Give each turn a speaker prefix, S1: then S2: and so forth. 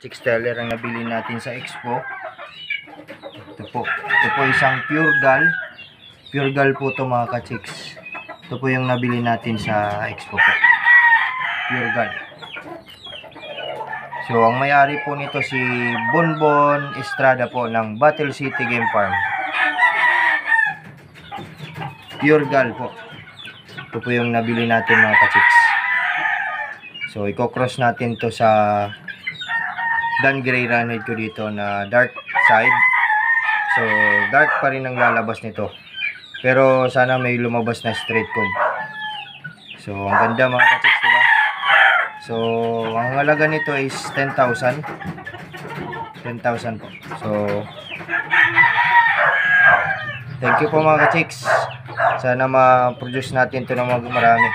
S1: Chicks teller ang nabili natin sa Expo. Ito po isang pure gal. Pure gal po to mga ka-chicks. Ito po yung nabili natin sa Expo po. Pure gal. So ang may-ari po nito si Bonbon Estrada po ng Battle City Game Farm. Pure gal po. Ito po yung nabili natin mga ka-chicks. So i-cross natin to sa Dan Gray Runhead ko dito na dark side. So dark pa rin ang lalabas nito. Pero sana may lumabas na straight comb. So ang ganda mga ka-chicks, diba? So ang halaga nito is 10,000. 10,000 po. So thank you po mga ka-chicks. Sana ma-produce natin to ng marami.